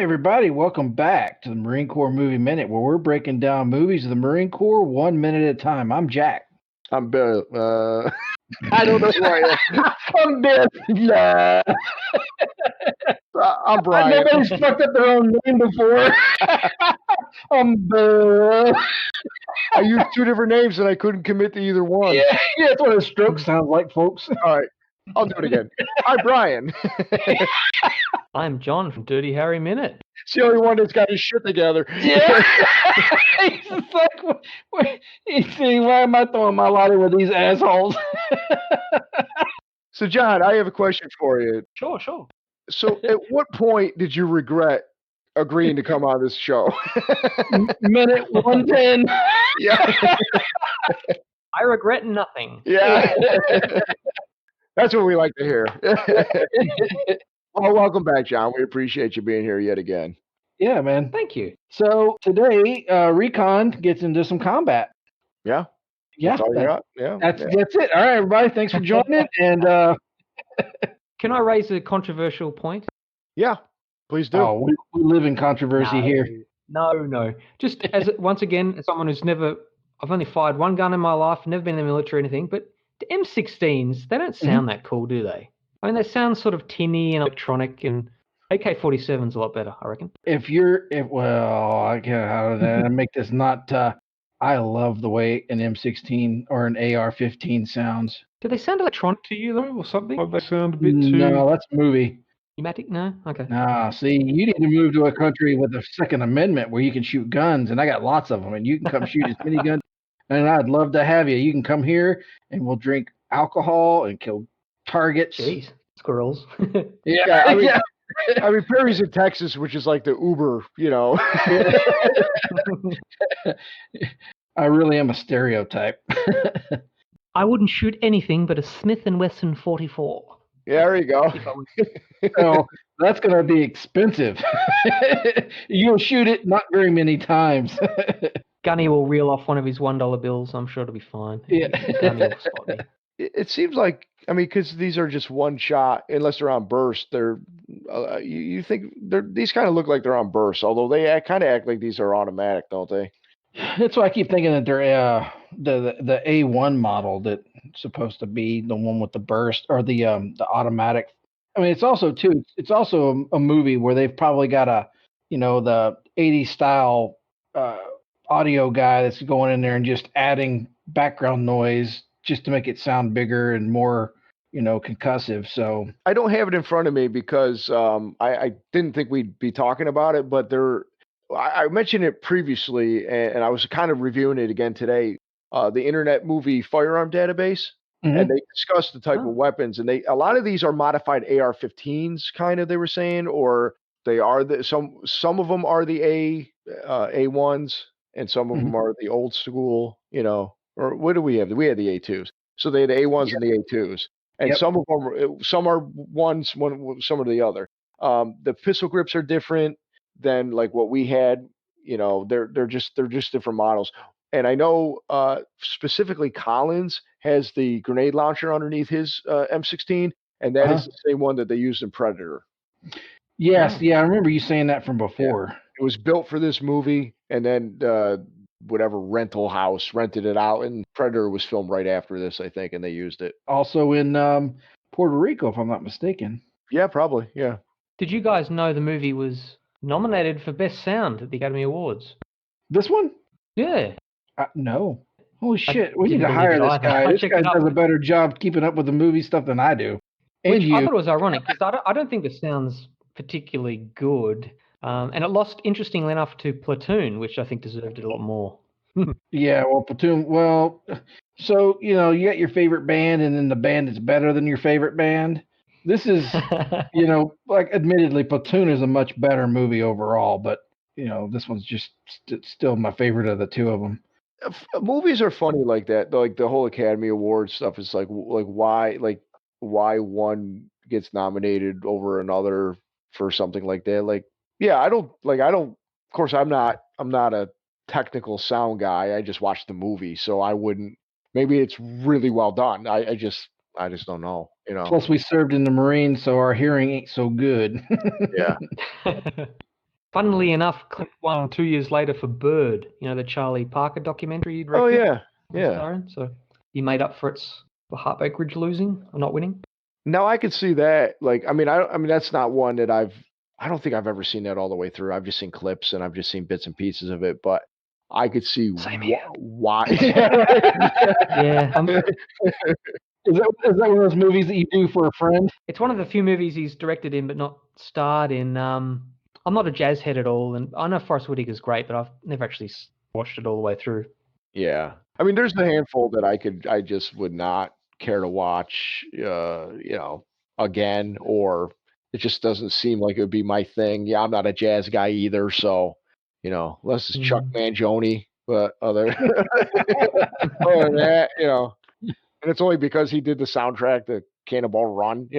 everybody. Welcome back to the Marine Corps Movie Minute, where we're breaking down movies of the Marine Corps 1 minute at a time. I'm Jack. I'm Bill. I don't know who I am. I'm Bill. Yeah. I'm Brian. Nobody's fucked up their own name before. I'm Bill. I used two different names and I couldn't commit to either one. Yeah, that's what a stroke sounds like, folks. All right. I'll do it again. Hi, Brian. I'm John from Dirty Harry Minute. It's the only one that's got his shit together. Yeah. He's just like, why am I throwing my lottery with these assholes? So, John, I have a question for you. Sure. So, at what point did you regret agreeing to come on this show? Minute 110. Yeah. I regret nothing. Yeah. That's what we like to hear. Well, welcome back, John. We appreciate you being here yet again. Yeah, man. Thank you. So today, Recon gets into some combat. Yeah. Yeah. That's all you got? Yeah. That's it. All right, everybody. Thanks for joining. And Can I raise a controversial point? Yeah, please do. we live in controversy here. No. Just once again, as someone who's I've only fired one gun in my life, never been in the military or anything, but the M16s, they don't sound that cool, do they? I mean, they sound sort of tinny and electronic, and AK-47's a lot better, I reckon. I can't how to make this not. I love the way an M16 or an AR-15 sounds. Do they sound electronic to you though, or something? They sound a bit too. No, that's a movie. Pneumatic? No? Okay. Nah, see, you need to move to a country with a Second Amendment where you can shoot guns, and I got lots of them, and you can come shoot as many guns. And I'd love to have you. You can come here, and we'll drink alcohol and kill targets. Jeez, squirrels. Yeah, I mean, Perry's in Texas, which is like the Uber, you know. I really am a stereotype. I wouldn't shoot anything but a Smith & Wesson 44. Yeah, there you go. So that's going to be expensive. You'll shoot it not very many times. Gunny will reel off one of his $1 bills. I'm sure it'll be fine. Yeah. Gunny will spot me. It seems like, I mean, because these are just one shot, unless they're on burst. They're, you think these kind of look like they're on burst, although they kind of act like these are automatic, don't they? That's why I keep thinking that they're the A1 model that's supposed to be the one with the burst or the automatic. I mean, it's also a movie where they've probably got the 80s style audio guy that's going in there and just adding background noise just to make it sound bigger and more, concussive. So I don't have it in front of me because I didn't think we'd be talking about it, but I mentioned it previously, and I was kind of reviewing it again today. The Internet Movie Firearm Database, and they discussed the type of weapons, and a lot of these are modified AR-15s, kind of they were saying, or they are some of them are the A1s, and some of them are the old school, or what do we have? We had the A2s, so they had the A1s and the A2s, and some of them, some are ones, some are the other. The pistol grips are different than like what we had, they're just different models. And I know specifically Collins has the grenade launcher underneath his M16, and that is the same one that they used in Predator. Yes, I remember you saying that from before. Yeah. It was built for this movie, and then whatever rental house rented it out, and Predator was filmed right after this, I think, and they used it. Also in Puerto Rico, if I'm not mistaken. Yeah, probably, yeah. Did you guys know the movie was nominated for Best Sound at the Academy Awards? This one? Yeah. No. Holy shit. We need to hire this guy. This guy does a better job keeping up with the movie stuff than I do. I thought it was ironic because I don't think the sound's particularly good. And it lost, interestingly enough, to Platoon, which I think deserved it a lot more. Yeah, well, Platoon, so, you got your favorite band and then the band that's better than your favorite band. This is, admittedly, Platoon is a much better movie overall, but, this one's just still my favorite of the two of them. Movies are funny like that. Like the whole Academy Awards stuff is like why one gets nominated over another for something like that. Like, yeah, I don't, of course, I'm not a technical sound guy. I just watch the movie. So I wouldn't, maybe it's really well done. I just don't know, Plus we served in the Marines, so our hearing ain't so good. Yeah. Funnily enough, clipped 1 or 2 years later for Bird, the Charlie Parker documentary he'd Oh directed. yeah. So he made up for Heartbreak Ridge losing or not winning. Now I could see that. Like, I mean, that's not one that I don't think I've ever seen that all the way through. I've just seen clips and I've just seen bits and pieces of it, but I could see why. Yeah. Is that one of those movies that you do for a friend? It's one of the few movies he's directed in but not starred in. I'm not a jazz head at all, and I know Forrest Whitaker's great, but I've never actually watched it all the way through. Yeah. I mean, there's a handful that I just would not care to watch, again, or it just doesn't seem like it would be my thing. Yeah, I'm not a jazz guy either, so, unless it's Chuck Mangione, but other than that, and it's only because he did the soundtrack to Cannonball Run,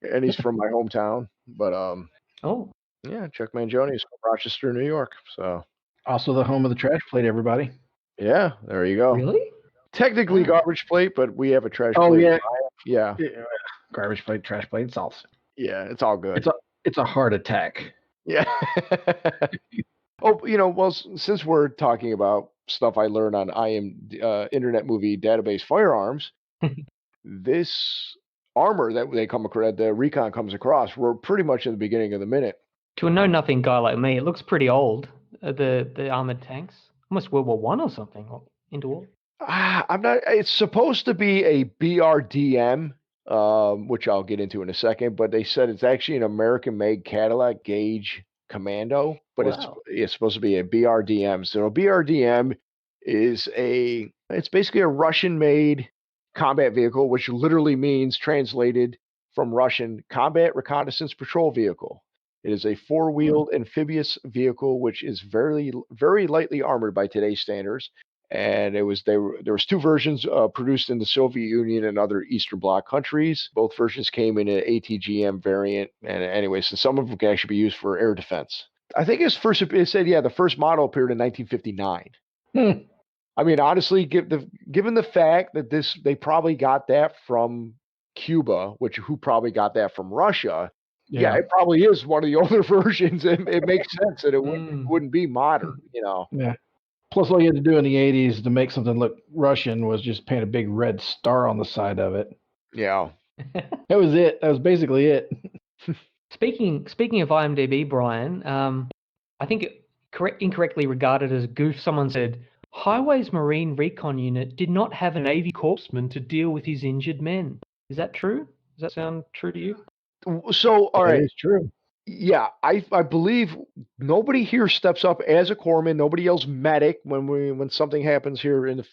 and he's from my hometown. But yeah, Chuck Mangione is from Rochester, New York. So also the home of the trash plate, everybody. Yeah, there you go. Really? Technically garbage plate, but we have a trash plate. Oh yeah. Garbage plate, trash plate. It's all. Yeah, it's all good. It's a heart attack. Yeah. Well, since we're talking about stuff I learned on Internet Movie Database Firearms, this armor that they come across, the Recon comes across, we're pretty much in the beginning of the minute. To a know-nothing guy like me, it looks pretty old. The armored tanks, almost World War I or something, or interwar. I'm not. It's supposed to be a BRDM, which I'll get into in a second. But they said it's actually an American-made Cadillac Gauge Commando, but it's supposed to be a BRDM. So a BRDM is it's basically a Russian-made combat vehicle, which literally means, translated from Russian, combat reconnaissance patrol vehicle. It is a four-wheeled amphibious vehicle, which is very, very lightly armored by today's standards. And there was two versions produced in the Soviet Union and other Eastern Bloc countries. Both versions came in an ATGM variant. And anyway, so some of them can actually be used for air defense. I think it said the first model appeared in 1959. I mean, honestly, given the fact that they probably got that from Cuba, who probably got that from Russia. Yeah, it probably is one of the older versions. It makes sense that it wouldn't be modern, Yeah. Plus, all you had to do in the 80s to make something look Russian was just paint a big red star on the side of it. Yeah. That was it. That was basically it. Speaking of IMDb, Brian, I think incorrectly regarded as a goof, someone said, Highways Marine Recon Unit did not have a Navy corpsman to deal with his injured men. Is that true? Does that sound true to you? So, all right. It's true. Yeah, I believe nobody here steps up as a corpsman. Nobody yells medic when something happens here in the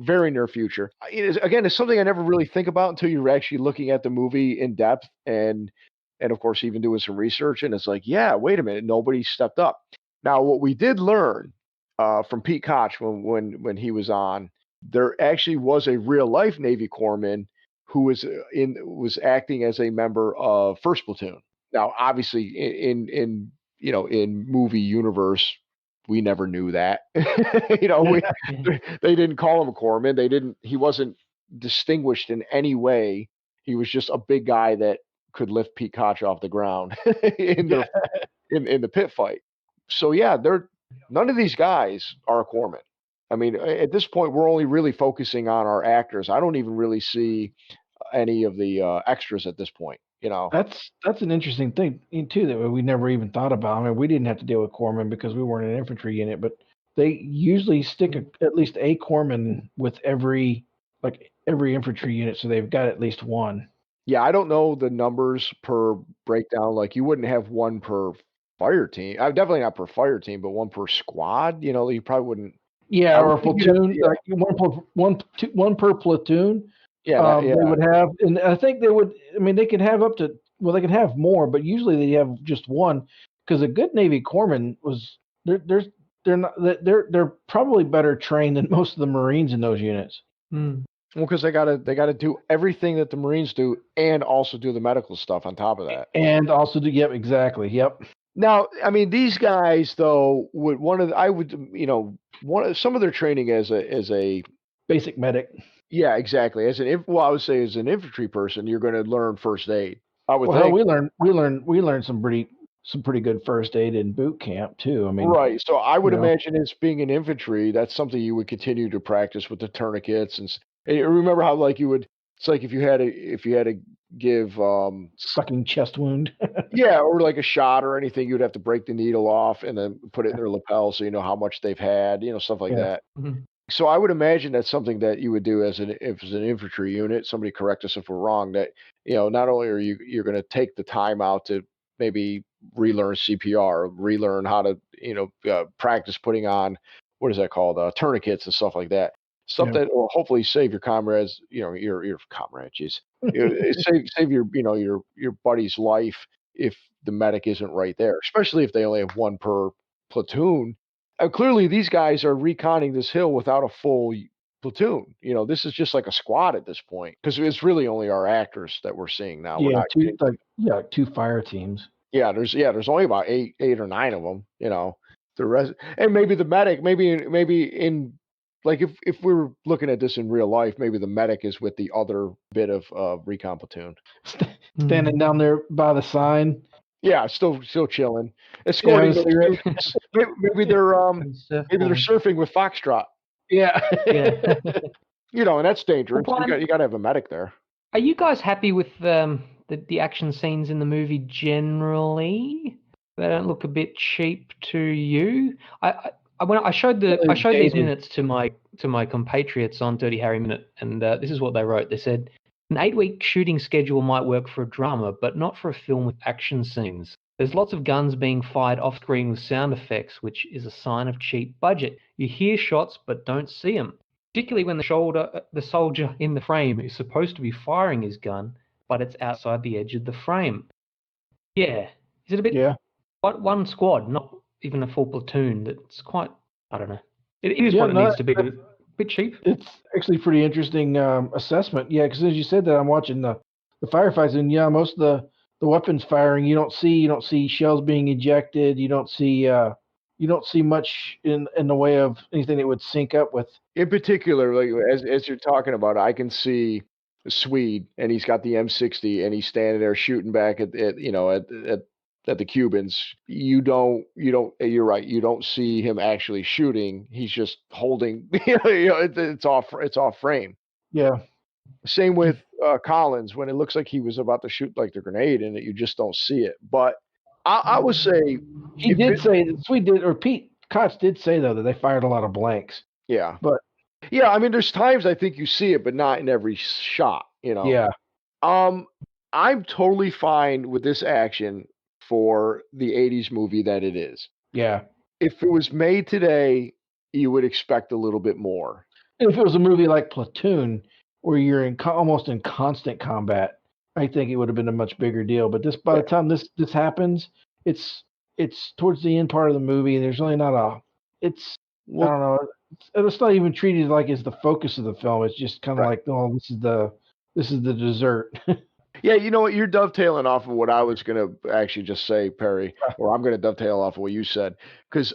very near future. It's something I never really think about until you're actually looking at the movie in depth and of course even doing some research. And it's like, yeah, wait a minute, nobody stepped up. Now, what we did learn from Pete Koch when he was on, there actually was a real life Navy corpsman who was acting as a member of First Platoon. Now, obviously, in movie universe, we never knew that. They didn't call him a corpsman. He wasn't distinguished in any way. He was just a big guy that could lift Pete Koch off the ground in the pit fight. So yeah, none of these guys are a corpsman. I mean, at this point, we're only really focusing on our actors. I don't even really see any of the extras at this point. That's an interesting thing too that we never even thought about. I mean, we didn't have to deal with corpsmen because we weren't an infantry unit, but they usually stick at least a corpsman with every infantry unit, so they've got at least one. Yeah, I don't know the numbers per breakdown. Like, you wouldn't have one per fire team. Definitely not per fire team, but one per squad. You probably wouldn't. Yeah, or a platoon. Like one per platoon. Yeah, they would have, and I think they would. I mean, they could have they could have more, but usually they have just one. Because a good Navy corpsman they're probably better trained than most of the Marines in those units. Well, because they gotta do everything that the Marines do, and also do the medical stuff on top of that. And also do exactly. Now, I mean, these guys though some of their training as a basic medic. Yeah, exactly. I would say as an infantry person, you're going to learn first aid. I would think. We learned some pretty some pretty good first aid in boot camp too. I mean, Right. So I would you know, imagine as being in infantry, that's something you would continue to practice with the tourniquets and you remember how like you would. It's like if you had to give sucking chest wound. yeah, or like a shot or anything, you'd have to break the needle off and then put it in their lapel so you know how much they've had, stuff like Yeah. that. Mhm. So I would imagine that's something that you would do if it's an infantry unit. Somebody correct us if we're wrong. That not only are you're going to take the time out to maybe relearn CPR, relearn how to practice putting on what is that called tourniquets and stuff like that. Stuff Yeah. that will hopefully save your comrades, your comrade, jeez, save your buddy's life if the medic isn't right there, especially if they only have one per platoon. Clearly, these guys are reconning this hill without a full platoon. This is just like a squad at this point because it's really only our actors that we're seeing now. We're Yeah, not getting, two fire teams. there's only about eight or nine of them. The rest, and maybe the medic, maybe in like if we were looking at this in real life, maybe the medic is with the other bit of recon platoon. Standing down there by the sign. Yeah, still chilling, Yeah, escorting having a those cigarette. students. Maybe they're surfing with Foxtrot. Yeah. Yeah. And that's dangerous. Well, Brian- You got to have a medic there. Are you guys happy with the action scenes in the movie generally? They don't look a bit cheap to you. When I showed these dated. minutes to my compatriots on Dirty Harry Minute, and this is what they wrote. They said an 8-week shooting schedule might work for a drama, but not for a film with action scenes. There's lots of guns being fired off screen with sound effects, which is a sign of cheap budget. You hear shots but don't see them. Particularly when the soldier in the frame is supposed to be firing his gun, but it's outside the edge of the frame. Yeah. Is it a bit... Yeah. One squad, not even a full platoon. That's quite... I don't know. It is Yeah, what it no, needs to be, but a bit cheap. It's actually pretty interesting assessment. Yeah, because as you said that, I'm watching the firefights, and yeah, most of the weapons firing, you don't see shells being ejected. You don't see much in the way of anything that would sync up with. In particular, like as you're talking about, I can see a Swede, and he's got the M60, and he's standing there shooting back at the Cubans. You're right. You don't see him actually shooting. He's just holding. It's off frame. Yeah. Same with Collins when it looks like he was about to shoot like the grenade, and you just don't see it. But I would say Pete Cox did say though that they fired a lot of blanks. yeah. But yeah, I mean, there's times I think you see it, but not in every shot. yeah. I'm totally fine with this action for the 80s movie that it is. Yeah. If it was made today, you would expect a little bit more. If it was a movie like Platoon, where you're almost in constant combat, I think it would have been a much bigger deal. But by the time this happens, it's towards the end part of the movie, and there's really not I don't know. It's not even treated like it's the focus of the film. It's just kind of like, oh, this is the dessert. Yeah, you know what? You're dovetailing off of what I was going to actually just say, Perry, or I'm going to dovetail off of what you said. Because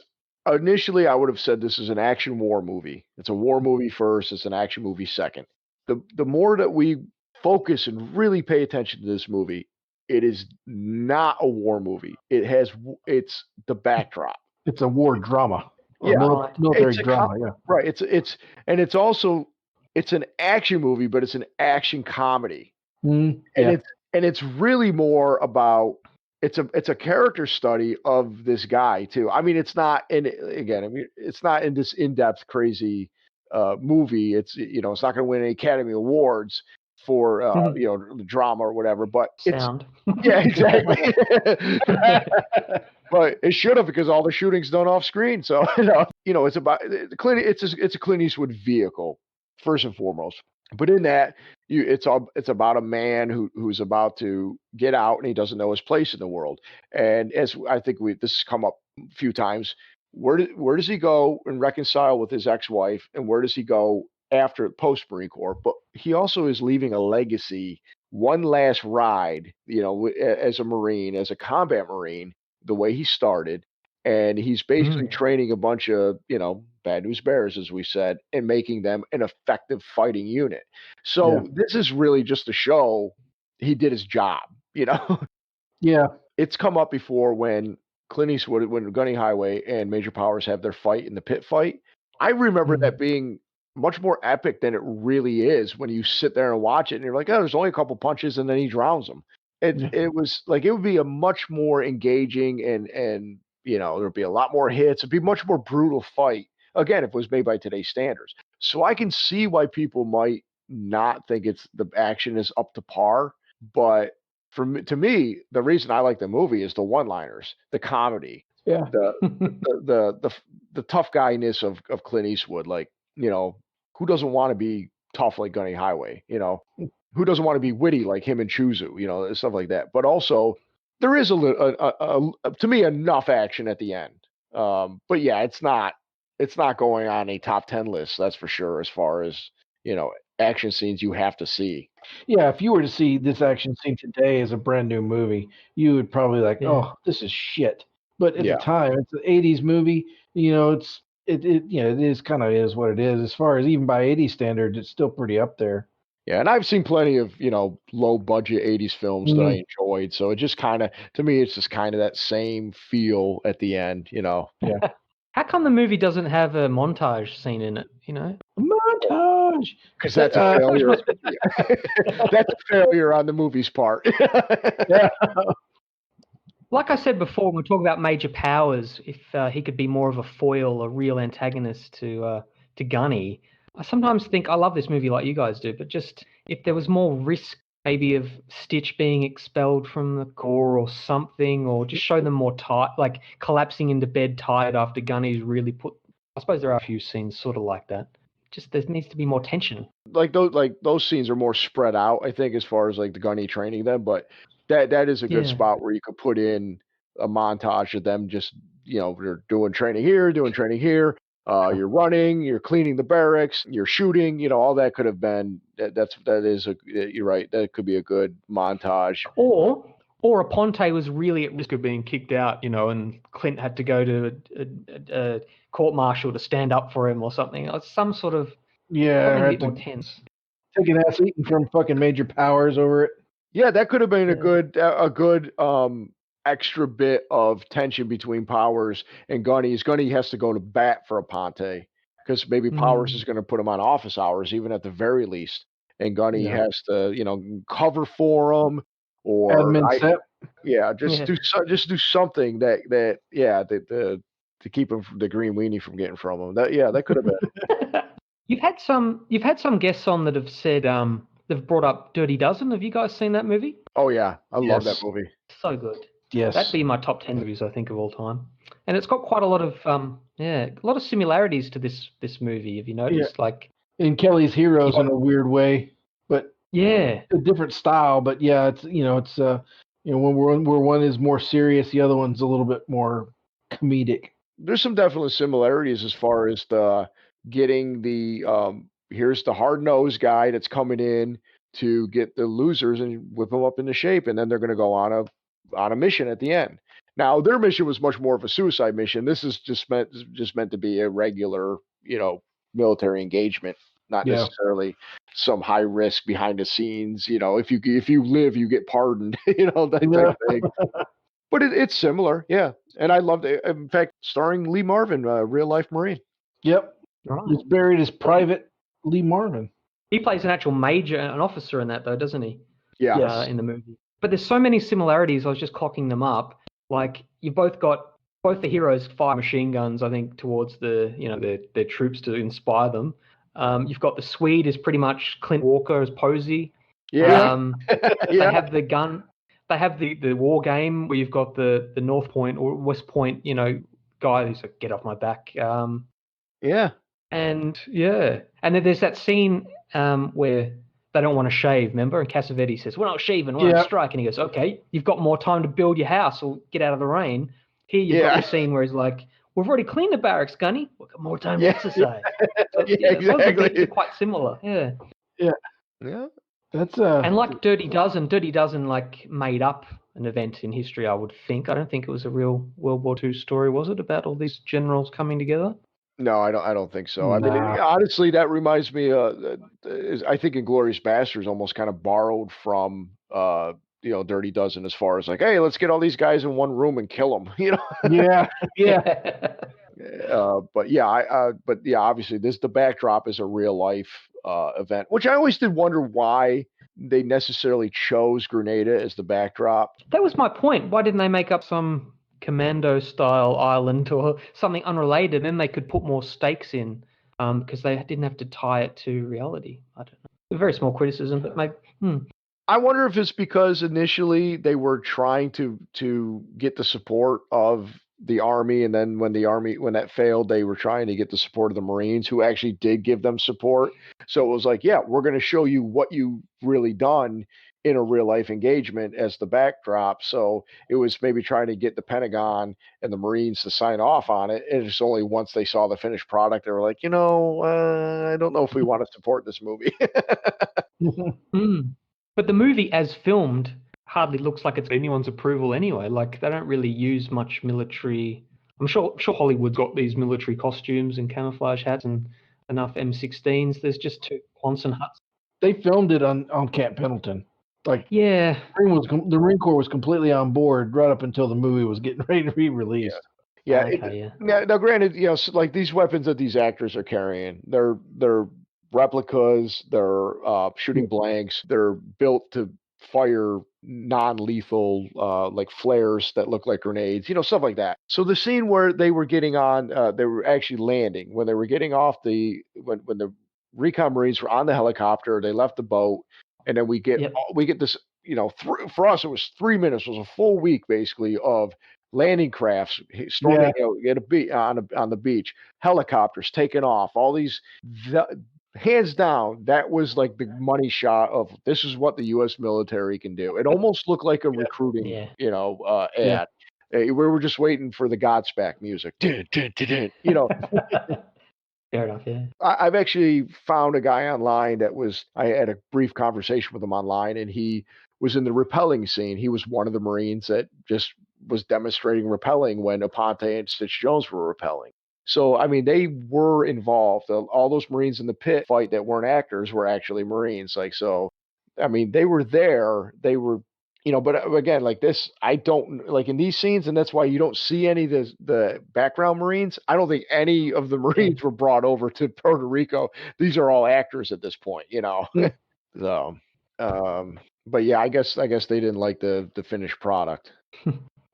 initially I would have said this is an action war movie. It's a war movie first. It's an action movie second. The more that we focus and really pay attention to this movie, it is not a war movie. It's the backdrop. It's a war drama. Yeah, military drama. Yeah, right. It's an action movie, but it's an action comedy. Mm, and it's really more about it's a character study of this guy too. I mean, it's not it's not in this in-depth crazy movie. It's it's not going to win any Academy Awards for the drama or whatever. But sound. Yeah, exactly. But it should have because all the shooting's done off screen. So it's about it's a Clint Eastwood vehicle first and foremost. But in that, it's about a man who's about to get out and he doesn't know his place in the world. And as I think this has come up a few times, where does he go and reconcile with his ex-wife, and where does he go after post Marine Corps? But he also is leaving a legacy, one last ride, as a Marine, as a combat Marine, the way he started. And he's basically training a bunch of, bad news bears, as we said, and making them an effective fighting unit. So this is really just to show he did his job, Yeah. it's come up before when Clint Eastwood, when Gunny Highway and Major Powers have their fight in the pit fight. I remember that being much more epic than it really is when you sit there and watch it and you're like, oh, there's only a couple punches and then he drowns them. It was like it would be a much more engaging and there'd be a lot more hits. It'd be a much more brutal fight. Again, if it was made by today's standards. So I can see why people might not think the action is up to par, but to me, the reason I like the movie is the one-liners, the comedy, Yeah. the tough guy-ness of Clint Eastwood. Like, who doesn't want to be tough like Gunny Highway? Who doesn't want to be witty like him and Chuzu? Stuff like that. But also, there is to me enough action at the end. But yeah, it's not going on a top 10 list. That's for sure. As far as action scenes you have to see. Yeah, if you were to see this action scene today as a brand new movie, you would probably like, oh, this is shit. But at the time, it's an '80s movie. It is kind of is what it is. As far as even by '80s standards, it's still pretty up there. Yeah, and I've seen plenty of low budget '80s films that I enjoyed. So it just kind of, to me, it's just kind of that same feel at the end. Yeah. How come the movie doesn't have a montage scene in it? Montage, because that's a failure. That's a failure on the movie's part. Like I said before, when we talk about Major Powers, if he could be more of a foil, a real antagonist to Gunny, I sometimes think I love this movie like you guys do, but just if there was more risk, maybe of Stitch being expelled from the Corps or something, or just show them more tight, like collapsing into bed tired after Gunny's really put. I suppose there are a few scenes sort of like that. Just there needs to be more tension. Like those scenes are more spread out, I think, as far as like the Gunny training them. But that is a good spot where you could put in a montage of them just they're doing training here, you're running, you're cleaning the barracks, you're shooting, all that could have been. You're right. That could be a good montage. Or Aponte was really at risk of being kicked out, and Clint had to go to a court martial to stand up for him or something. Some sort of a bit more tense. Take an ass eating from fucking Major Powers over it. Yeah, that could have been a good extra bit of tension between Powers and Gunny. Gunny has to go to bat for Aponte because maybe Powers is going to put him on office hours, even at the very least, and Gunny has to cover for him. Or just do something that to keep him the green weenie from getting from him. That could have been. You've had some guests on that have said they've brought up Dirty Dozen. Have you guys seen that movie? Oh yeah, I love that movie. So good. Yes, that'd be my top 10 movies I think of all time. And it's got quite a lot of similarities to this movie. Have you noticed? Like in Kelly's Heroes in a weird way, but. Yeah, a different style, but it's when where one is more serious, the other one's a little bit more comedic. There's some definite similarities as far as getting the here's the hard-nosed guy that's coming in to get the losers and whip them up into shape, and then they're going to go on a mission at the end. Now their mission was much more of a suicide mission. This is just meant to be a regular military engagement. Not necessarily some high risk behind the scenes. If you live, you get pardoned. That type of thing. But it's similar, yeah. And I loved it. In fact, starring Lee Marvin, real life Marine. Yep, he's buried as Private Lee Marvin. He plays an actual an officer in that, though, doesn't he? Yeah, in the movie. But there's so many similarities. I was just clocking them up. Like you both the heroes fire machine guns, I think, towards their troops to inspire them. You've got the Swede is pretty much Clint Walker as Posey. Yeah. They have the gun. They have the war game where you've got the North Point or West Point, guy who's like, get off my back. And then there's that scene where they don't want to shave, remember? And Cassavetes says, we're not shaving, we're on strike. And he goes, okay, you've got more time to build your house or get out of the rain. Here you've got the scene where he's like, we've already cleaned the barracks, Gunny. We've got more time to exercise. So, exactly. They're quite similar. Yeah. That's and like Dirty Dozen like made up an event in history. I would think. I don't think it was a real World War II story, was it? About all these generals coming together. No, I don't think so. I mean, honestly, that reminds me. I think Inglourious Basterds almost kind of borrowed from Dirty Dozen as far as like, hey, let's get all these guys in one room and kill them. Yeah, yeah. But yeah, obviously the backdrop is a real life event, which I always did wonder why they necessarily chose Grenada as the backdrop. That was my point. Why didn't they make up some commando-style island or something unrelated? Then they could put more stakes in, because they didn't have to tie it to reality. I don't know. A very small criticism, but maybe. I wonder if it's because initially they were trying to get the support of the Army, and then when that failed, they were trying to get the support of the Marines, who actually did give them support. So it was like, yeah, we're going to show you what you've really done in a real life engagement as the backdrop. So it was maybe trying to get the Pentagon and the Marines to sign off on it. And it's only once they saw the finished product, they were like, I don't know if we want to support this movie. But the movie, as filmed, hardly looks like it's anyone's approval anyway. Like, they don't really use much military. I'm sure Hollywood's got these military costumes and camouflage hats and enough M16s. There's just 2 Quonset huts. They filmed it on Camp Pendleton. Like, yeah, the Marine Corps was completely on board right up until the movie was getting ready to be released. Yeah. Okay, Now, granted, like these weapons that these actors are carrying, they're replicas, they're shooting blanks, they're built to fire non-lethal like flares that look like grenades, stuff like that. So the scene where they were getting on, they were actually landing, when they were getting off when the Recon Marines were on the helicopter, they left the boat, and then we get this, for us it was 3 minutes, it was a full week basically of landing crafts storming on the beach, helicopters taking off, all these. Hands down, that was like the money shot of this is what the U.S. military can do. It almost looked like a recruiting, ad. We were just waiting for the Godsmack music. Fair enough. Yeah. I've actually found a guy online I had a brief conversation with him online, and he was in the rappelling scene. He was one of the Marines that just was demonstrating rappelling when Aponte and Stitch Jones were rappelling. So, I mean, they were involved. All those Marines in the pit fight that weren't actors were actually Marines. Like, so, I mean, they were there. They were, but again, like this, I don't, like in these scenes, and that's why you don't see any of the background Marines. I don't think any of the Marines were brought over to Puerto Rico. These are all actors at this point, So, but yeah, I guess they didn't like the finished product.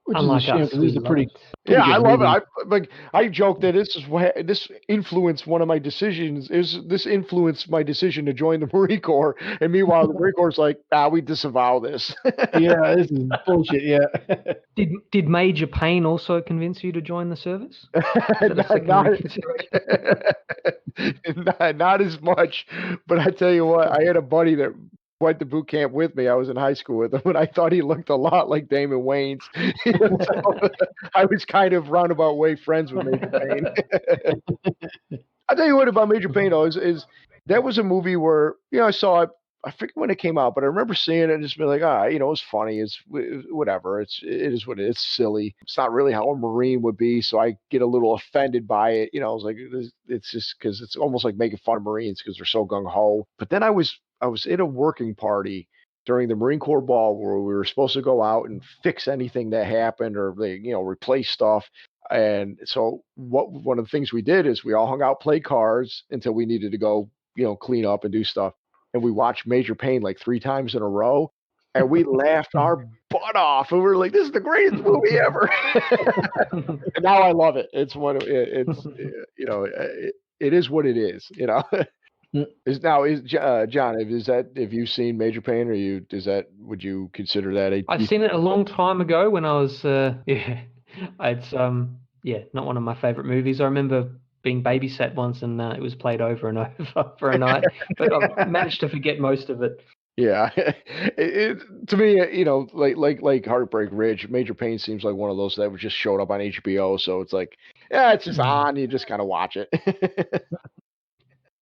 Which is a shame, because this is a pretty yeah, I love movie. it. I joke that this influenced one of my decisions. This influenced my decision to join the Marine Corps, and meanwhile the Marine Corps is like, we disavow this. Yeah, this is bullshit. Yeah. Did Major Payne also convince you to join the service? Not as much, but I tell you what, I had a buddy that went to boot camp with me. I was in high school with him, and I thought he looked a lot like Damon Wayans. So I was kind of roundabout way friends with Major Payne. I'll tell you what about Major Payne, though, is that was a movie where, I saw it, I forget when it came out, but I remember seeing it and just being like, it was funny. It's whatever. It is what it is. It's silly. It's not really how a Marine would be. So I get a little offended by it. I was like, it's just because it's almost like making fun of Marines because they're so gung ho. But then I was in a working party during the Marine Corps ball where we were supposed to go out and fix anything that happened or replace stuff. And so one of the things we did is we all hung out, played cards until we needed to go, clean up and do stuff. And we watched Major Payne like 3 times in a row, and we laughed our butt off. And we were like, "This is the greatest movie ever!" And now I love it. It's it is what it is. John? Have you seen Major Payne, or would you consider that I've seen it a long time ago when I was it's not one of my favorite movies. I remember being babysat once, and it was played over and over for a night, but I've managed to forget most of it. Yeah, to me, like Heartbreak Ridge, Major Payne seems like one of those that just showed up on HBO. So it's like, it's just on. You just kind of watch it.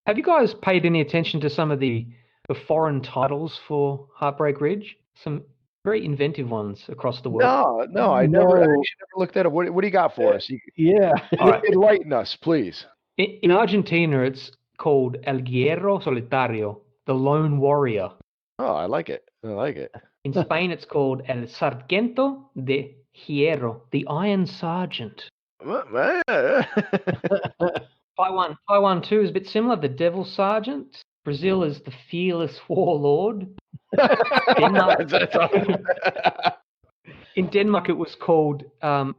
Have you guys paid any attention to some of the foreign titles for Heartbreak Ridge? Some very inventive ones across the world. No, I never looked at it. What do you got for us? All right. Enlighten us, please. In Argentina, it's called El Guerrero Solitario, the Lone Warrior. Oh, I like it. In Spain, it's called El Sargento de Hierro, the Iron Sargent. Taiwan too is a bit similar, the Devil Sergeant. Brazil is the Fearless Warlord. Denmark. In Denmark, it was called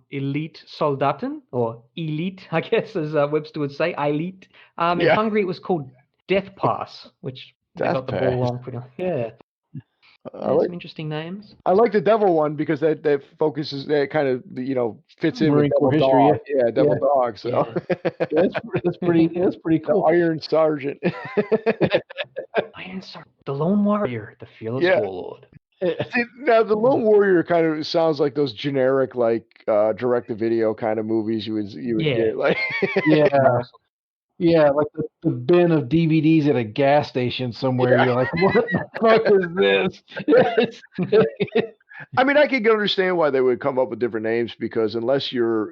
Elite Soldaten, or Elite, I guess, as Webster would say, Elite. In Hungary, it was called Death Pass, which they got the ball wrong pretty much. Yeah. Some interesting names. I like the Devil one because that focuses, that kind of, fits in Marine with Corps Devil history. Dog. Yeah, Devil Dog. So that's pretty cool. The Iron Sargent. Iron Sargent, the Lone Warrior, the Fearless Warlord. See, now the Lone Warrior kind of sounds like those generic, like direct-to-video kind of movies you would get. Like, yeah, like the bin of DVDs at a gas station somewhere. You're like, what the fuck is this? I mean, I can understand why they would come up with different names, because unless you're,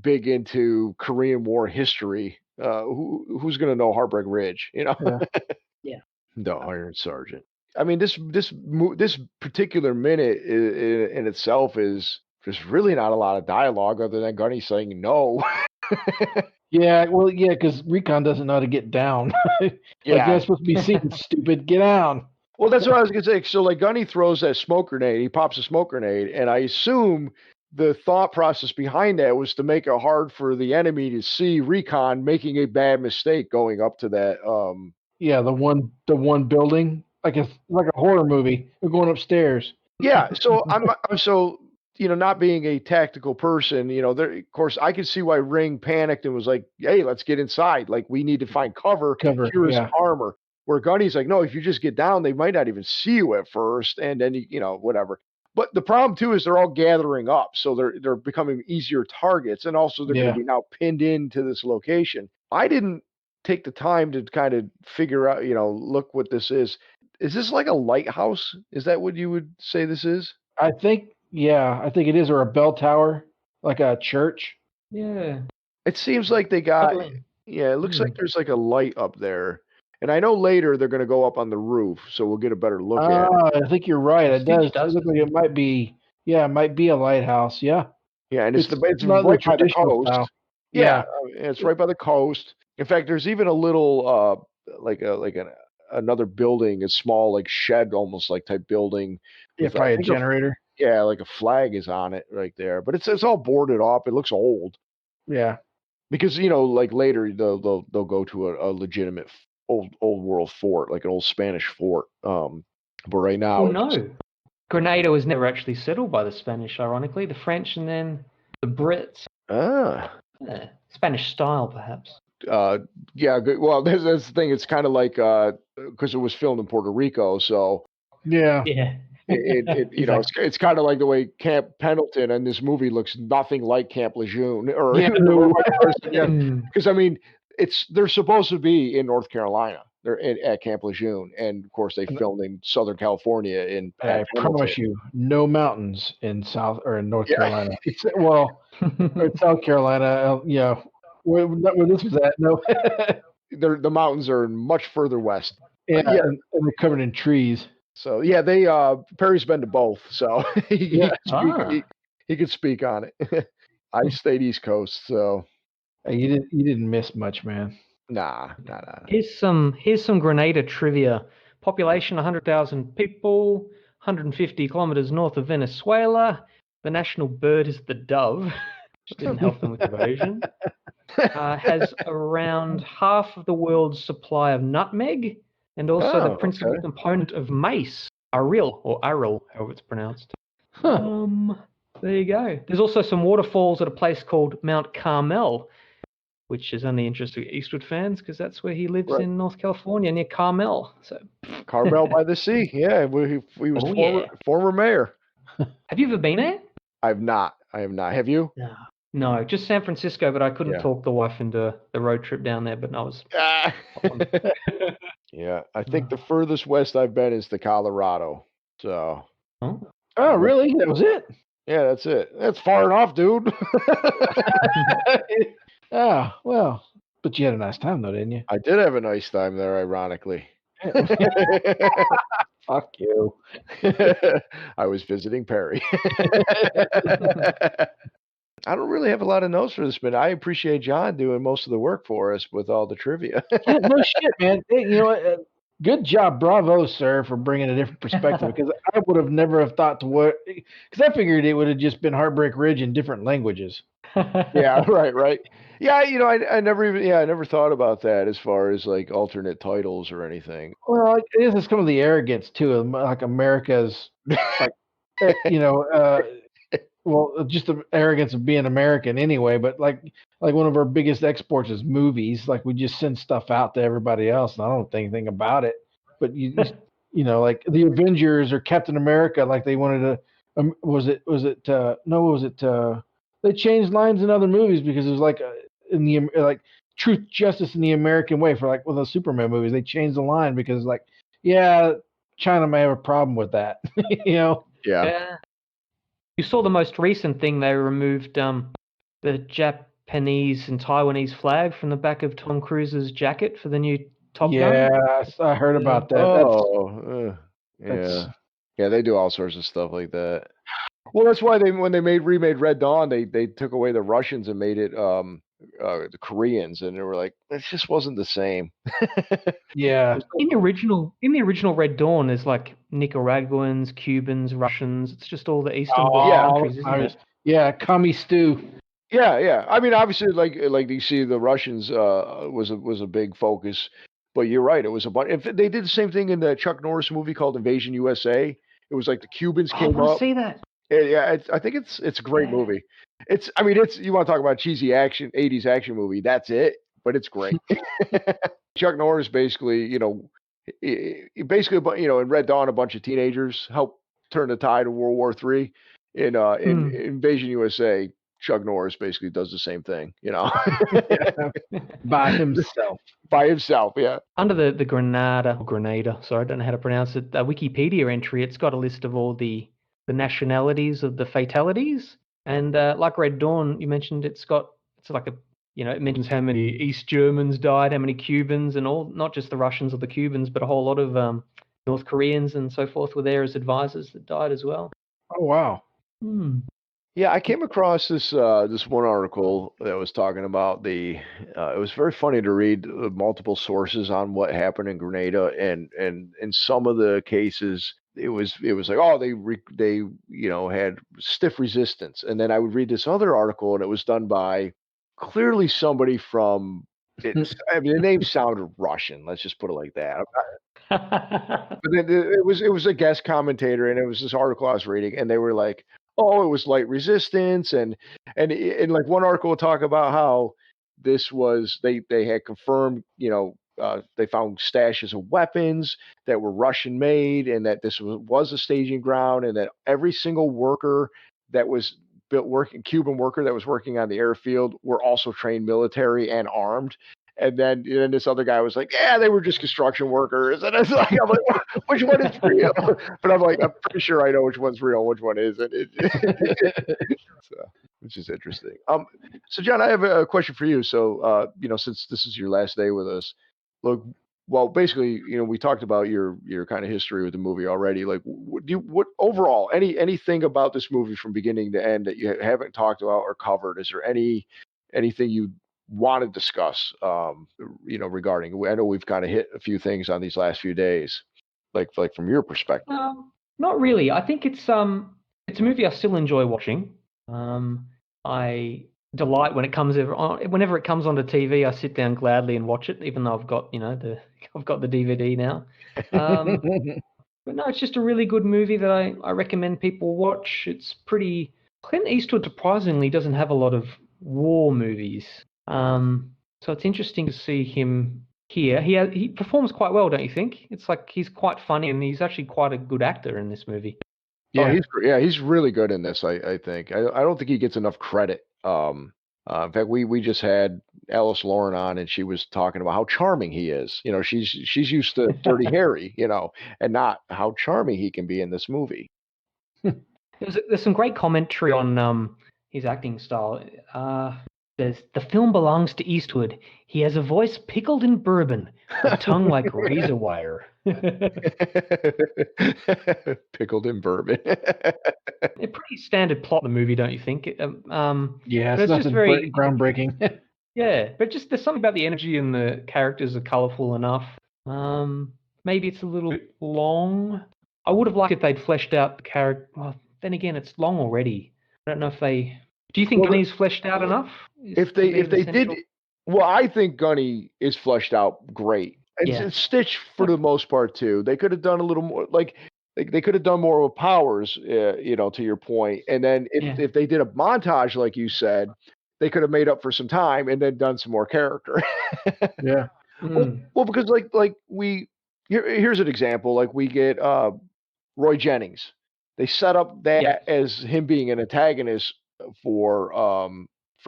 big into Korean War history, who's going to know Heartbreak Ridge? Yeah. The Iron Sargent. I mean, this particular minute in itself is just really not a lot of dialogue other than Gunny saying no. Yeah, because Recon doesn't know how to get down. Like, you're supposed to be seated, stupid. Get down. Well, that's what I was going to say. So, like, Gunny throws that smoke grenade. He pops a smoke grenade, and I assume the thought process behind that was to make it hard for the enemy to see Recon making a bad mistake going up to that. Yeah, the one building, like a horror movie. We're going upstairs. Yeah, so I'm not being a tactical person, there, of course, I could see why Ring panicked and was like, "Hey, let's get inside. Like, we need to find cover. Here is armor." Where Gunny's like, "No, if you just get down, they might not even see you at first, and then whatever." But the problem too is they're all gathering up, so they're becoming easier targets, and also they're going to be now pinned into this location. I didn't take the time to kind of figure out, look what this is. Is this like a lighthouse? Is that what you would say this is? I think it is, or a bell tower, like a church. Yeah. It seems like they got, it looks like there's like a light up there. And I know later they're going to go up on the roof, so we'll get a better look at it. I think you're right. It does look like it might be, it might be a lighthouse. Yeah. Yeah, and it's not right the by the coast. style. Yeah, it's right by the coast. In fact, there's even a little, another building, a small, like shed, almost like type building. Yeah, probably a generator. Yeah, like a flag is on it right there, but it's all boarded up. It looks old. Yeah, because like later they'll go to a legitimate old world fort, like an old Spanish fort. But right now, Grenada was never actually settled by the Spanish. Ironically, the French and then the Brits. Spanish style, perhaps. Yeah. Well, that's the thing. It's kind of like because it was filmed in Puerto Rico, so yeah. It's kind of like the way Camp Pendleton in this movie looks nothing like Camp Lejeune, or because I mean they're supposed to be in North Carolina. They're at Camp Lejeune, and of course they filmed in Southern California. I promise you, no mountains in North Carolina. Well, or South Carolina, where this was at. No, the mountains are much further west. And they're covered in trees. So they Perry's been to both, so he could speak on it. I stayed East Coast, so you didn't miss much, man. Nah. Here's some Grenada trivia. Population 100,000 people, 150 kilometers north of Venezuela. The national bird is the dove, which didn't help them with evasion. Has around half of the world's supply of nutmeg, and also the principal component of mace, aril, however it's pronounced. There you go. There's also some waterfalls at a place called Mount Carmel, which is only interesting to Eastwood fans because that's where he lives in North California, near Carmel. So Carmel by the sea, yeah. He was former mayor. Have you ever been there? I have not. Have you? No, just San Francisco, but I couldn't talk the wife into the road trip down there, but I was... Yeah, I think the furthest west I've been is to Colorado. So. Oh, really? That was it? Yeah, that's it. That's far enough, dude. Oh, well. But you had a nice time, though, didn't you? I did have a nice time there, ironically. Fuck you. I was visiting Perry. I don't really have a lot of notes for this, but I appreciate John doing most of the work for us with all the trivia. Yeah, no shit, man. Hey, you know what? Good job, bravo, sir, for bringing a different perspective. Because I would have never have thought to what. Because I figured it would have just been Heartbreak Ridge in different languages. Yeah, right. Yeah, I never even I never thought about that as far as like alternate titles or anything. Well, I guess it's kind of the arrogance too, like America's, like, you know, well, just the arrogance of being American anyway. But like one of our biggest exports is movies. Like we just send stuff out to everybody else, and I don't think anything about it. But you know, like the Avengers or Captain America, like they wanted to. They changed lines in other movies because it was like in the like truth, justice in the American way for like with the Superman movies. They changed the line because like, yeah, China may have a problem with that, you know. Yeah. You saw the most recent thing, they removed the Japanese and Taiwanese flag from the back of Tom Cruise's jacket for the new Top Gun. Yeah, I heard about that. Oh, That's- yeah. They do all sorts of stuff like that. Well, that's why when they remade Red Dawn, they took away the Russians and made it the Koreans, and they were like, it just wasn't the same. yeah. In the original Red Dawn, there's like Nicaraguans, Cubans, Russians. It's just all the Eastern Bloc countries, isn't it? Yeah, commie stew. Yeah. I mean, obviously, like you see, the Russians was a big focus, but you're right. It was a bunch. They did the same thing in the Chuck Norris movie called Invasion USA. It was like the Cubans I came want to up. see that. Yeah, I think it's a great movie. I mean, you want to talk about cheesy action, 80s action movie. That's it, but it's great. Chuck Norris basically, in Red Dawn, a bunch of teenagers helped turn the tide of World War III. In Invasion USA, Chuck Norris basically does the same thing, By himself. By himself, yeah. Under the Grenada, sorry, I don't know how to pronounce it, Wikipedia entry, it's got a list of all the nationalities of the fatalities. And like Red Dawn, you mentioned it mentions how many East Germans died, how many Cubans and all, not just the Russians or the Cubans, but a whole lot of North Koreans and so forth were there as advisors that died as well. Oh, wow. Yeah, I came across this one article that was talking about it was very funny to read multiple sources on what happened in Grenada, and in some of the cases it was like, oh, they had stiff resistance, and then I would read this other article and it was done by clearly somebody from I mean, the name sounded Russian, let's just put it like that. But then it was a guest commentator, and it was this article I was reading, and they were like, oh, it was light resistance, and like one article would talk about how this was they had confirmed, they found stashes of weapons that were Russian made, and that this was a staging ground, and that every single worker that was Cuban worker that was working on the airfield were also trained military and armed. And then this other guy was like, yeah, they were just construction workers. And it's like, I'm like, which one is real? But I'm like, I'm pretty sure I know which one's real and which one isn't. Which is interesting. So John, I have a question for you. So, since this is your last day with us, look, well, basically, we talked about your kind of history with the movie already. Like, what overall, anything about this movie from beginning to end that you haven't talked about or covered? Is there anything you want to discuss, regarding? I know we've kind of hit a few things on these last few days, like from your perspective. Not really. I think it's a movie I still enjoy watching. I delight whenever it comes onto TV. I sit down gladly and watch it, even though I've got I've got the DVD now. But no, it's just a really good movie that I recommend people watch. It's pretty. Clint Eastwood surprisingly doesn't have a lot of war movies. So it's interesting to see him here. He performs quite well, don't you think? It's like he's quite funny, and he's actually quite a good actor in this movie. Yeah, he's really good in this. I think. I don't think he gets enough credit. In fact, we just had Alice Lauren on, and she was talking about how charming he is. She's used to Dirty Harry, and not how charming he can be in this movie. There's some great commentary on his acting style. Says, the film belongs to Eastwood. He has a voice pickled in bourbon, a tongue like razor wire. Pickled in bourbon. A pretty standard plot in the movie, don't you think? Yeah, But it's it's just nothing very groundbreaking. yeah. But just there's something about the energy and the characters are colorful enough. Maybe it's a little bit long. I would have liked if they'd fleshed out the character. Well, then again, it's long already. I don't know if they. Do you think Well, Gunny's fleshed out enough? if they did, well, I think Gunny is fleshed out great, and Yeah. Stitch for the most part too. They could have done a little more, like they could have done more with Powers, you know, to your point. And then if they did a montage like you said, they could have made up for some time and then done some more character. Yeah. Well, because like here's an example. Like we get Roy Jennings. They set up that as him being an antagonist for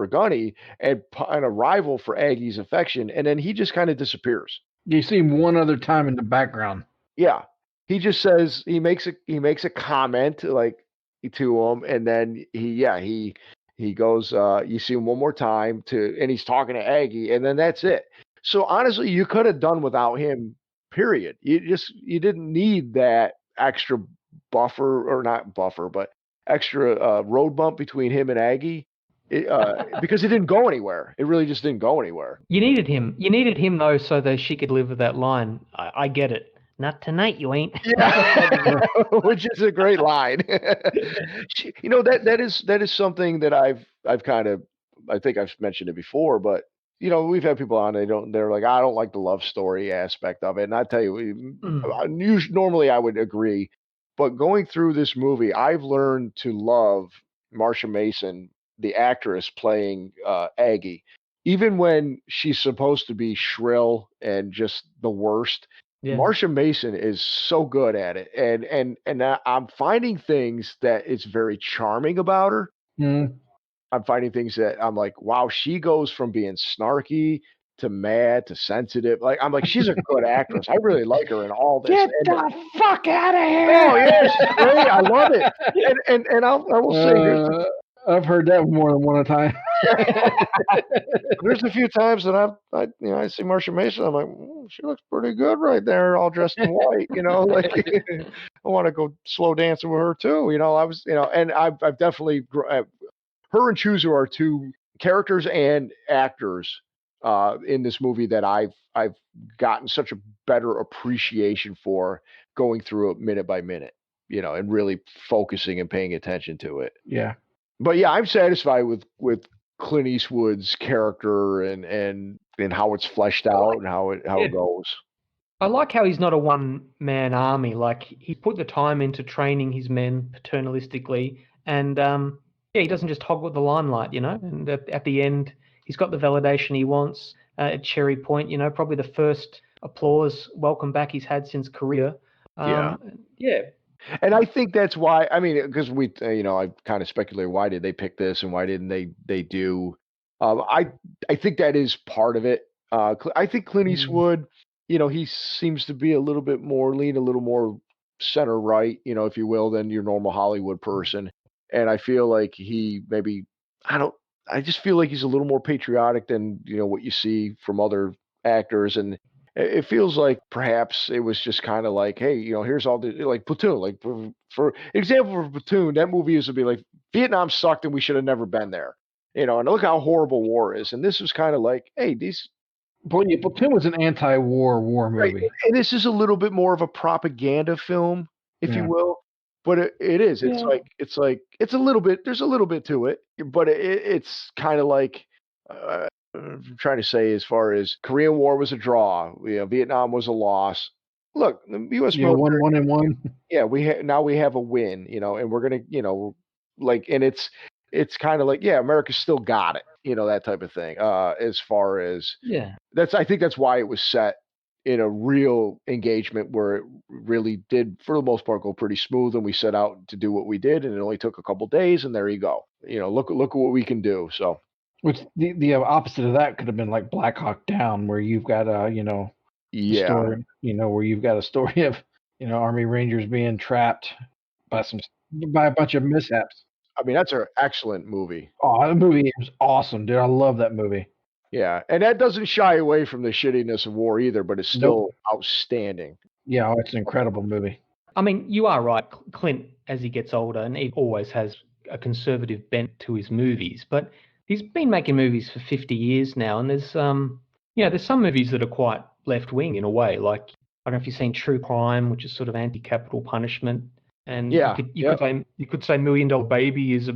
Gunny and a rival for Aggie's affection, and then he just kind of disappears. You see him one other time in the background. Yeah, he just says he makes a comment like to him, and then he goes. You see him one more time and he's talking to Aggie, and then that's it. So honestly, you could have done without him. Period. You didn't need that extra buffer, or not buffer, but extra road bump between him and Aggie. Because it didn't go anywhere. It really just didn't go anywhere. You needed him. You needed him though, so that she could live with that line. I get it. Not tonight, you ain't. Yeah, which is a great line. You know, that is something that I've kind of, I think I've mentioned it before, but you know, we've had people on. They're like, I don't like the love story aspect of it, and I tell you, normally I would agree, but going through this movie, I've learned to love Marsha Mason, the actress playing Aggie, even when she's supposed to be shrill and just the worst. Yeah. Marsha Mason is so good at it, and I'm finding things that it's very charming about her. I'm finding things that I'm like, wow, she goes from being snarky to mad to sensitive. Like I'm like, she's a good actress. I really like her in all this. Get the fuck out of here! Oh yeah, she's great. I love it. And I will say, I've heard that more than one time. There's a few times that I see Marsha Mason. I'm like, she looks pretty good right there, all dressed in white. You know, like I want to go slow dancing with her too. You know, I was, you know, and I've definitely her and Chuzo are two characters and actors in this movie that I've gotten such a better appreciation for going through it minute by minute. You know, and really focusing and paying attention to it. Yeah. But yeah, I'm satisfied with Clint Eastwood's character and how it's fleshed out and how it goes. I like how he's not a one-man army. Like he put the time into training his men paternalistically, and he doesn't just hog with the limelight, you know. And at the end, he's got the validation he wants at Cherry Point. You know, probably the first applause, welcome back he's had since Korea. Yeah. And I think that's why, I mean, because I kind of speculated, why did they pick this and why didn't they do, I think that is part of it. I think Clint Eastwood, you know, he seems to be a little bit more lean, a little more center right, you know, if you will, than your normal Hollywood person. And I feel like he maybe, I just feel like he's a little more patriotic than, you know, what you see from other actors. And it feels like perhaps it was just kind of like, hey, you know, here's all the, like Platoon, like for example, for Platoon, that movie used to be like, Vietnam sucked and we should have never been there, you know, and look how horrible war is. And this was kind of like, hey, Platoon was an anti-war movie. Right. And this is a little bit more of a propaganda film, if you will. But it is. It's like it's a little bit. There's a little bit to it, but it's kind of like I'm trying to say, as far as Korean War was a draw, you know, Vietnam was a loss. Look, the U.S. military, 1-1. Yeah, now we have a win, you know, and we're gonna, you know, like, and it's kind of like, yeah, America still got it, you know, that type of thing. As far as I think that's why it was set in a real engagement where it really did, for the most part, go pretty smooth, and we set out to do what we did, and it only took a couple days, and there you go. You know, look at what we can do. So, which the opposite of that could have been like Black Hawk Down, where you've got story, you know, where you've got a story of, you know, Army Rangers being trapped by a bunch of mishaps. I mean, that's an excellent movie. Oh, that movie is awesome, dude. I love that movie. Yeah, and that doesn't shy away from the shittiness of war either, but it's still outstanding. Yeah, it's an incredible movie. I mean, you are right. Clint, as he gets older, and he always has a conservative bent to his movies, but he's been making movies for 50 years now, and there's there's some movies that are quite left-wing in a way. Like, I don't know if you've seen True Crime, which is sort of anti-capital punishment, and Yeah, you could say Million Dollar Baby is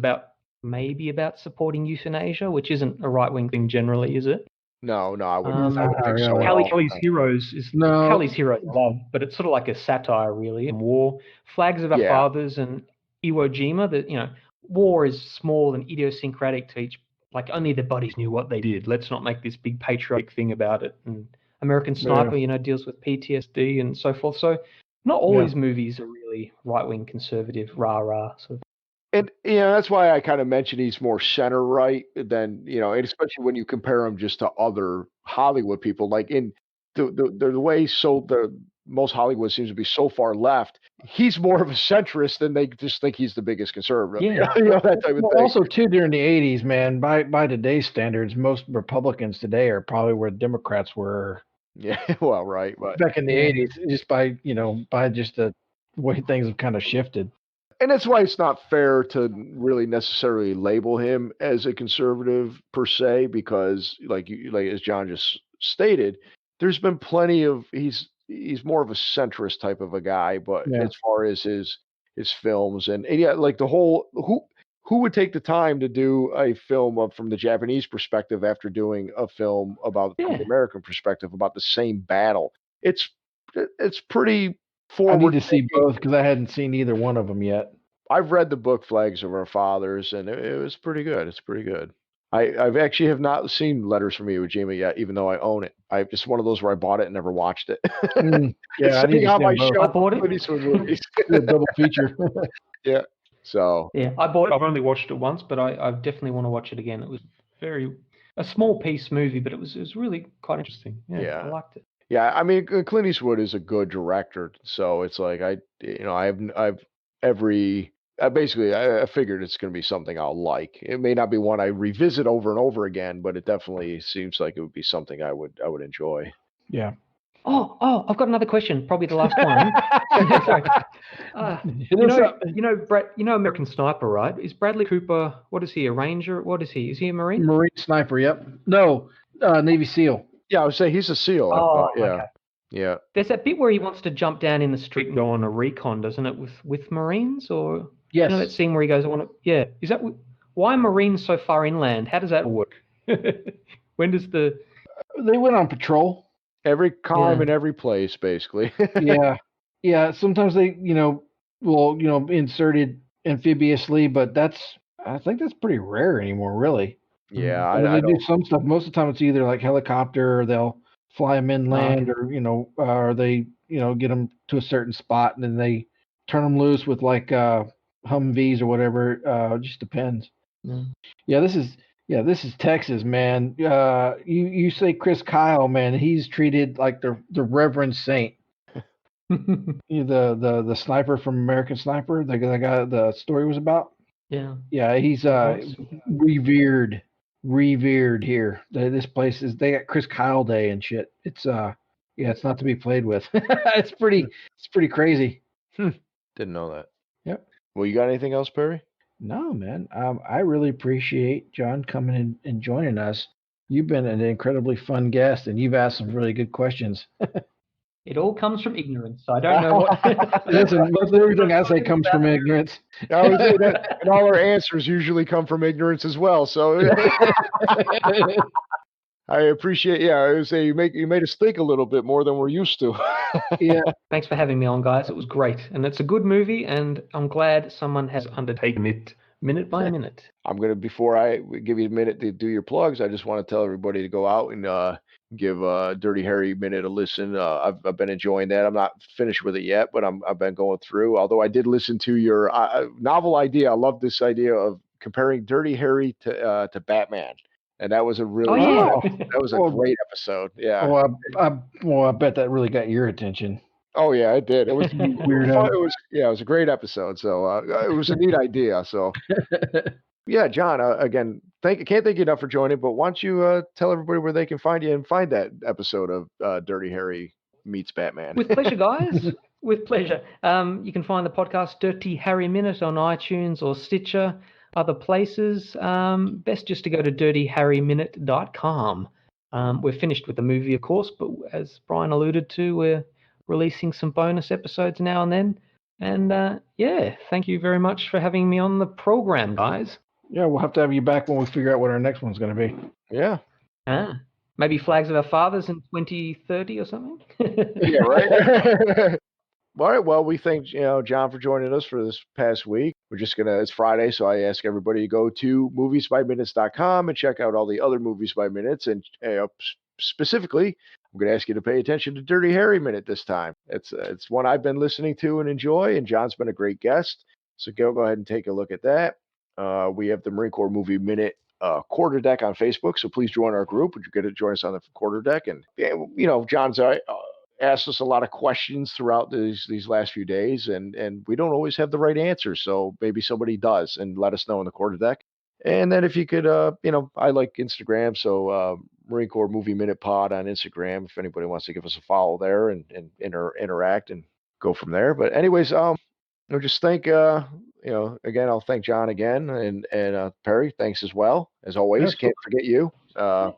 maybe about supporting euthanasia, which isn't a right-wing thing generally, is it? No, I wouldn't think so. Kelly's Heroes is Kelly's Heroes I love, but it's sort of like a satire, really, and war. Flags of Our Fathers and Iwo Jima. That war is small and idiosyncratic to each. Like, only the buddies knew what they did. Let's not make this big patriotic thing about it. And American Sniper, deals with PTSD and so forth. So not all these movies are really right-wing conservative, rah-rah sort of. And that's why I kind of mentioned he's more center right than and especially when you compare him just to other Hollywood people. Like in the way most Hollywood seems to be so far left, he's more of a centrist than they just think he's the biggest conservative. Yeah, that type of thing. Also, too, during the '80s, man, by today's standards, most Republicans today are probably where Democrats were. Yeah, well, right, but back in the '80s, just by just the way things have kind of shifted. And that's why it's not fair to really necessarily label him as a conservative per se, because like as John just stated, there's been plenty of he's more of a centrist type of a guy, but as far as his films and like the whole who would take the time to do a film from the Japanese perspective after doing a film from the American perspective about the same battle? It's pretty forward. I need to see both because I hadn't seen either one of them yet. I've read the book Flags of Our Fathers, and it was pretty good. It's pretty good. I've actually have not seen Letters from Iwo Jima yet, even though I own it. I'm just one of those where I bought it and never watched it. Yeah, I need to see both. I bought it. A double feature. Yeah. So. Yeah, I bought it. I've only watched it once, but I definitely want to watch it again. It was a small piece movie, but it was really quite interesting. Yeah, I liked it. Yeah, I mean, Clint Eastwood is a good director, so it's like I figured it's going to be something I'll like. It may not be one I revisit over and over again, but it definitely seems like it would be something I would enjoy. Yeah. Oh, I've got another question. Probably the last one. Sorry. American Sniper, right? Is Bradley Cooper? What is he? A Ranger? What is he? Is he a Marine? Marine sniper. Yep. No, Navy SEAL. Yeah, I would say he's a SEAL. Okay. Yeah. There's that bit where he wants to jump down in the street and go on a recon, doesn't it? With Marines or yes. That scene where he goes, Is that why are Marines so far inland? How does that work? When does they went on patrol? Every time in every place, basically. Yeah. Sometimes they, inserted amphibiously, but I think that's pretty rare anymore, really. Yeah, they do some stuff. Most of the time, it's either like helicopter, or they'll fly them inland, or they, get them to a certain spot, and then they turn them loose with like Humvees or whatever. It just depends. Yeah, this is Texas, man. You say Chris Kyle, man. He's treated like the Reverend Saint. The sniper from American Sniper, the guy the story was about. Yeah, he's revered here. This place they got Chris Kyle Day and shit. It's it's not to be played with. It's pretty crazy. Didn't know that. Yep. Well, you got anything else, Perry? No, man. I really appreciate John coming in and joining us. You've been an incredibly fun guest, and you've asked some really good questions. It all comes from ignorance. I don't know what. Listen, most everything I say comes from ignorance. I would say that, and all our answers usually come from ignorance as well. So I appreciate. Yeah, I would say you made us think a little bit more than we're used to. Yeah. Thanks for having me on, guys. It was great, and it's a good movie, and I'm glad someone has undertaken it minute by minute. Before I give you a minute to do your plugs, I just want to tell everybody to go out and give Dirty Harry Minute a listen. I've been enjoying that. I'm not finished with it yet, but I've been going through. Although I did listen to your novel idea. I love this idea of comparing Dirty Harry to Batman, and that was a really that was a great episode. Yeah. Well, I bet that really got your attention. Oh yeah, it did. It was Weirdo. it was a great episode. So it was a neat idea. So yeah, John. Again, can't thank you enough for joining. But why don't you tell everybody where they can find you and find that episode of Dirty Harry Meets Batman? With pleasure, guys. With pleasure. You can find the podcast Dirty Harry Minute on iTunes or Stitcher, other places. Best just to go to dirtyharryminute.com. We're finished with the movie, of course, but as Brian alluded to, we're releasing some bonus episodes now and then. And yeah, thank you very much for having me on the program, guys. Yeah, we'll have to have you back when we figure out what our next one's going to be. Yeah. Maybe Flags of Our Fathers in 2030 or something. Yeah, right. All right. Well, we thank John for joining us for this past week. It's Friday, so I ask everybody to go to moviesbyminutes.com and check out all the other Movies by Minutes. And specifically, I'm going to ask you to pay attention to Dirty Harry Minute this time. It's one I've been listening to and enjoy, and John's been a great guest. So go ahead and take a look at that. We have the Marine Corps Movie Minute quarter deck on Facebook, so please join our group. Would you get to join us on the quarter deck? And John's asked us a lot of questions throughout these last few days, and we don't always have the right answers. So maybe somebody does, and let us know in the quarter deck. And then if you could, I like Instagram, so Marine Corps Movie Minute Pod on Instagram. If anybody wants to give us a follow there and interact and go from there. But anyways, just thank again, I'll thank John again, and Perry, thanks as well as always. Yes. Can't forget you. So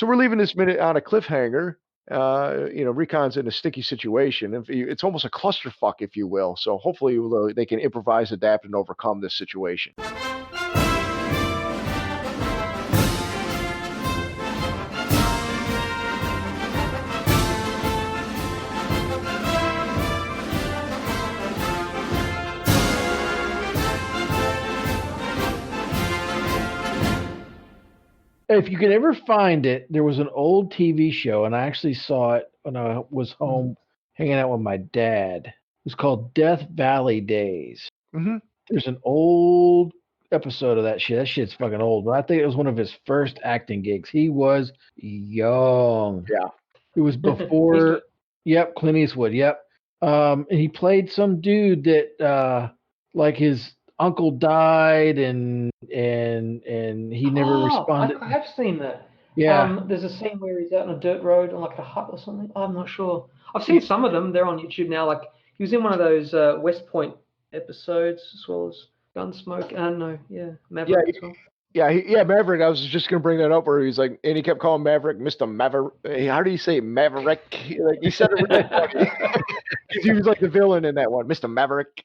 we're leaving this minute on a cliffhanger. Recon's in a sticky situation. It's almost a clusterfuck, if you will. So hopefully they can improvise, adapt, and overcome this situation. If you can ever find it, there was an old TV show, and I actually saw it when I was home hanging out with my dad. It was called Death Valley Days. Mm-hmm. There's an old episode of that shit. That shit's fucking old, but I think it was one of his first acting gigs. He was young. Yeah. It was before. Yep, Clint Eastwood. Yep. And he played some dude that like his uncle died and he never responded. I have seen that. Yeah. There's a scene where he's out on a dirt road on like a hut or something. I'm not sure. I've seen some of them. They're on YouTube now. Like he was in one of those West Point episodes as well as Gunsmoke. Maverick as well. Yeah, Maverick. I was just gonna bring that up where he's like, and he kept calling Maverick Mr. Maverick. How do you say Maverick? Like he said it really funny. He was like the villain in that one, Mr. Maverick.